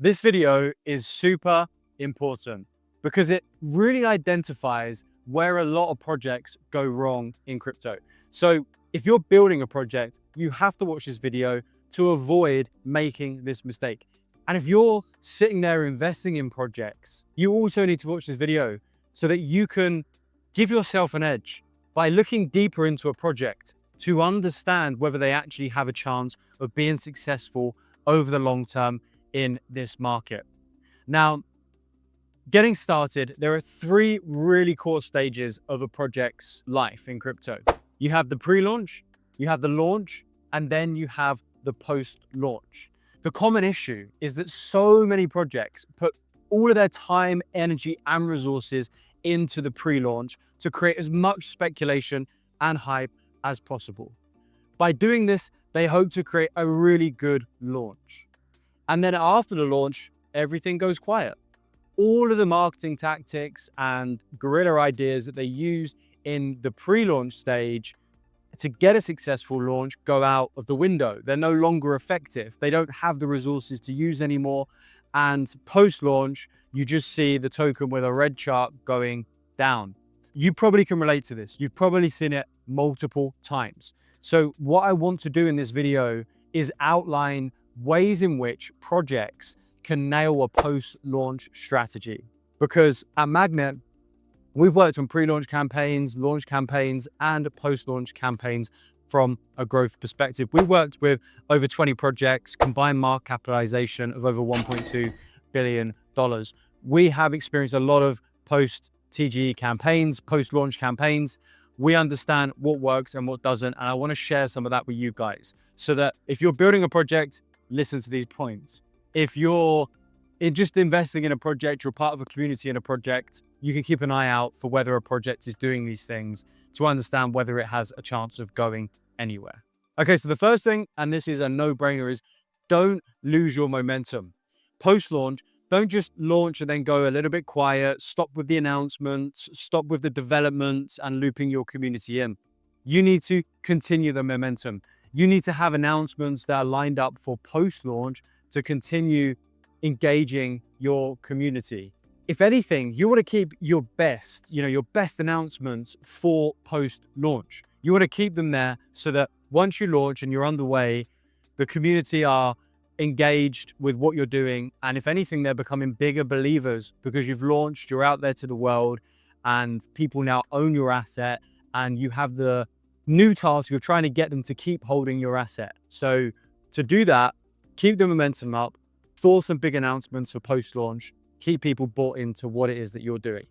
This video is super important because it really identifies where a lot of projects go wrong in crypto. So if you're building a project, you have to watch this video to avoid making this mistake. And if you're sitting there investing in projects, you also need to watch this video so that you can give yourself an edge by looking deeper into a project to understand whether they actually have a chance of being successful over the long term in this market. Now, getting started, there are three really core stages of a project's life in crypto. You have the pre-launch, you have the launch, and then you have the post-launch. The common issue is that so many projects put all of their time, energy, and resources into the pre-launch to create as much speculation and hype as possible. By doing this, they hope to create a really good launch. And then after the launch, everything goes quiet. All of the marketing tactics and guerrilla ideas that they used in the pre-launch stage to get a successful launch go out of the window. They're no longer effective. They don't have the resources to use anymore. And post-launch, you just see the token with a red chart going down. You probably can relate to this. You've probably seen it multiple times. So what I want to do in this video is outline ways in which projects can nail a post-launch strategy. Because at Magnet, we've worked on pre-launch campaigns, launch campaigns, and post-launch campaigns from a growth perspective. We worked with over 20 projects, combined market capitalization of over $1.2 billion. We have experienced a lot of post-TGE campaigns, post-launch campaigns. We understand what works and what doesn't, and I want to share some of that with you guys so that if you're building a project, listen to these points. If you're just investing in a project, you're part of a community in a project, you can keep an eye out for whether a project is doing these things to understand whether it has a chance of going anywhere. Okay, so the first thing, and this is a no-brainer, is don't lose your momentum. Post-launch, don't just launch and then go a little bit quiet, stop with the announcements, stop with the development and looping your community in. You need to continue the momentum. You need to have announcements that are lined up for post-launch to continue engaging your community. If anything, you want to keep your best, your best announcements for post-launch. You want to keep them there so that once you launch and you're underway, the community are engaged with what you're doing. And if anything, they're becoming bigger believers because you've launched, you're out there to the world, and people now own your asset, and you have the new task of trying to get them to keep holding your asset. So to do that, keep the momentum up, throw some big announcements for post-launch, keep people bought into what it is that you're doing.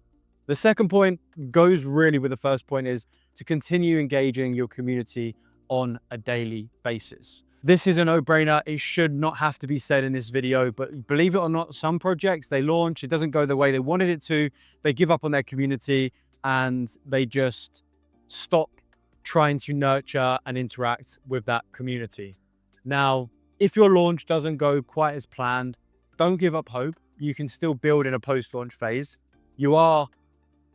The second point goes really with the first point, is to continue engaging your community on a daily basis. This is a no-brainer. It should not have to be said in this video, but believe it or not, some projects, they launch, it doesn't go the way they wanted it to, they give up on their community, and they just stop trying to nurture and interact with that community. Now, if your launch doesn't go quite as planned, don't give up hope. You can still build in a post-launch phase. You are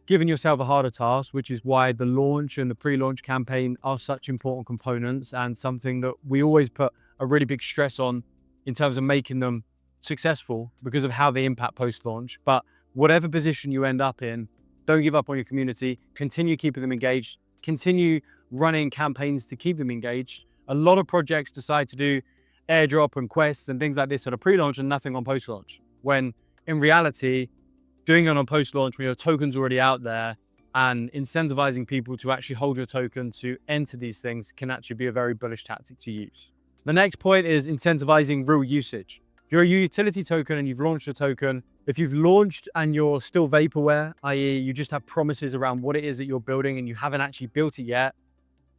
giving yourself a harder task, which is why the launch and the pre-launch campaign are such important components and something that we always put a really big stress on in terms of making them successful because of how they impact post-launch. But whatever position you end up in, don't give up on your community. Continue keeping them engaged. Continue running campaigns to keep them engaged. A lot of projects decide to do airdrop and quests and things like this on a pre-launch and nothing on post-launch, when in reality, doing it on post-launch when your token's already out there and incentivizing people to actually hold your token to enter these things can actually be a very bullish tactic to use. The next point is incentivizing real usage. If you're a utility token and you've launched a token, if you've launched and you're still vaporware, i.e. you just have promises around what it is that you're building and you haven't actually built it yet,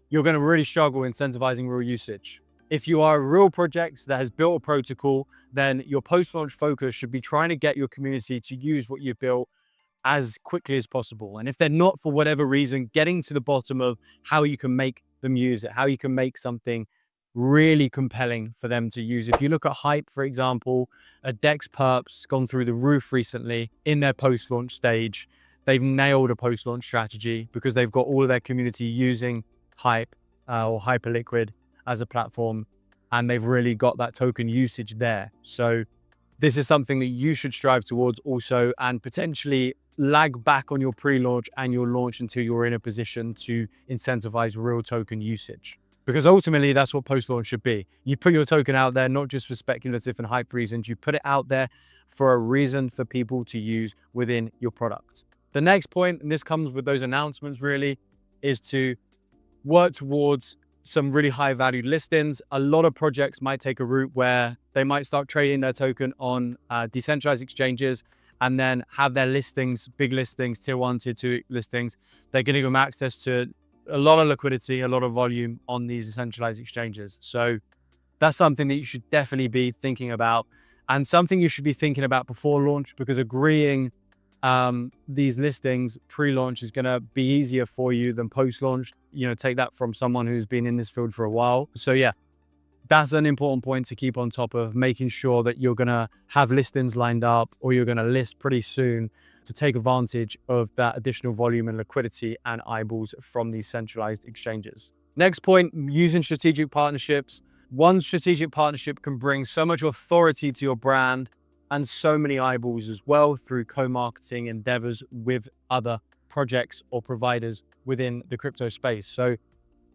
you're going to really struggle incentivizing real usage. If you are a real project that has built a protocol, then your post-launch focus should be trying to get your community to use what you've built as quickly as possible. And if they're not, for whatever reason, getting to the bottom of how you can make them use it, how you can make something really compelling for them to use. If you look at Hype, for example, a Dex Perp's gone through the roof recently in their post-launch stage. They've nailed a post-launch strategy because they've got all of their community using Hype or Hyperliquid as a platform, and they've really got that token usage there. So this is something that you should strive towards also, and potentially lag back on your pre-launch and your launch until you're in a position to incentivize real token usage. Because ultimately, that's what post-launch should be. You put your token out there, not just for speculative and hype reasons. You put it out there for a reason for people to use within your product. The next point, and this comes with those announcements really, is to work towards some really high value listings. A lot of projects might take a route where they might start trading their token on decentralized exchanges and then have their listings, big listings, tier 1, tier 2 listings. They're going to give them access to a lot of liquidity, a lot of volume on these decentralized exchanges. So that's something that you should definitely be thinking about, and something you should be thinking about before launch, because agreeing these listings pre-launch is going to be easier for you than post-launch. Take that from someone who's been in this field for a while. So yeah, that's an important point to keep on top of, making sure that you're going to have listings lined up, or you're going to list pretty soon to take advantage of that additional volume and liquidity and eyeballs from these centralized exchanges. Next point, using strategic partnerships. One strategic partnership can bring so much authority to your brand and so many eyeballs as well through co-marketing endeavors with other projects or providers within the crypto space. So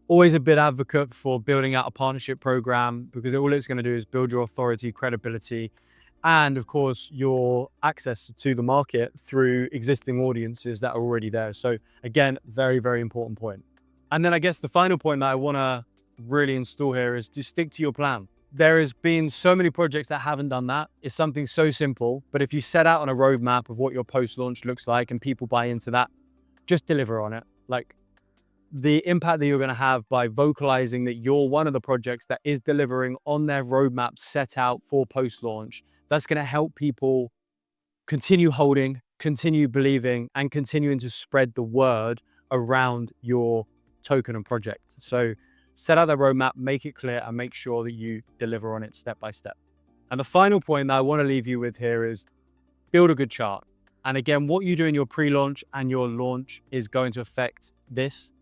always a big advocate for building out a partnership program, because all it's going to do is build your authority, credibility, and of course your access to the market through existing audiences that are already there. So again, very, very important point. And then I guess the final point that I want to really install here is to stick to your plan. There has been so many projects that haven't done that. It's something so simple, but if you set out on a roadmap of what your post-launch looks like and people buy into that, just deliver on it. Like, the impact that you're going to have by vocalizing that you're one of the projects that is delivering on their roadmap set out for post-launch, that's going to help people continue holding, continue believing, and continuing to spread the word around your token and project. So set out that roadmap, make it clear, and make sure that you deliver on it step by step. And the final point that I want to leave you with here is build a good chart. And again, what you do in your pre-launch and your launch is going to affect this.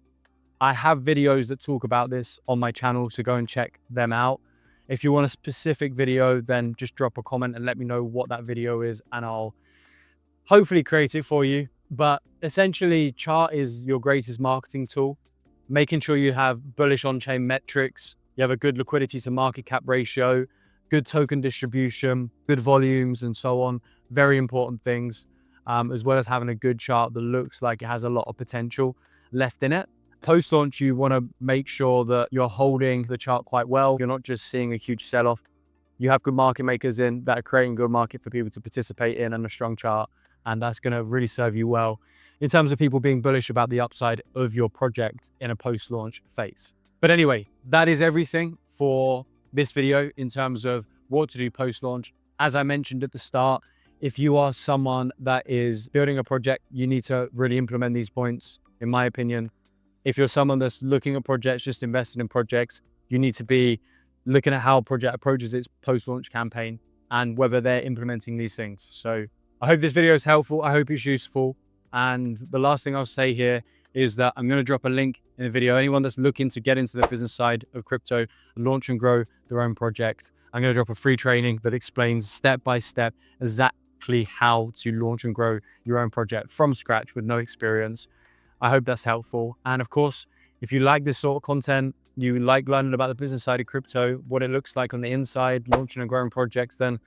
I have videos that talk about this on my channel, so go and check them out. If you want a specific video, then just drop a comment and let me know what that video is, and I'll hopefully create it for you. But essentially, chart is your greatest marketing tool. Making sure you have bullish on-chain metrics, you have a good liquidity to market cap ratio, good token distribution, good volumes, and so on. Very important things, as well as having a good chart that looks like it has a lot of potential left in it. Post-launch, you want to make sure that you're holding the chart quite well. You're not just seeing a huge sell-off. You have good market makers in that are creating good market for people to participate in, and a strong chart. And that's going to really serve you well in terms of people being bullish about the upside of your project in a post-launch phase. But anyway, that is everything for this video in terms of what to do post-launch. As I mentioned at the start, if you are someone that is building a project, you need to really implement these points, in my opinion. If you're someone that's looking at projects, just investing in projects, you need to be looking at how a project approaches its post-launch campaign and whether they're implementing these things. So I hope this video is helpful. I hope it's useful. And the last thing I'll say here is that I'm going to drop a link in the video. Anyone that's looking to get into the business side of crypto, launch and grow their own project, I'm going to drop a free training that explains step by step exactly how to launch and grow your own project from scratch with no experience. I hope that's helpful. And of course, if you like this sort of content, you like learning about the business side of crypto, what it looks like on the inside, launching and growing projects, then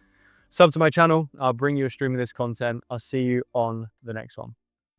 sub to my channel. I'll bring you a stream of this content. I'll see you on the next one.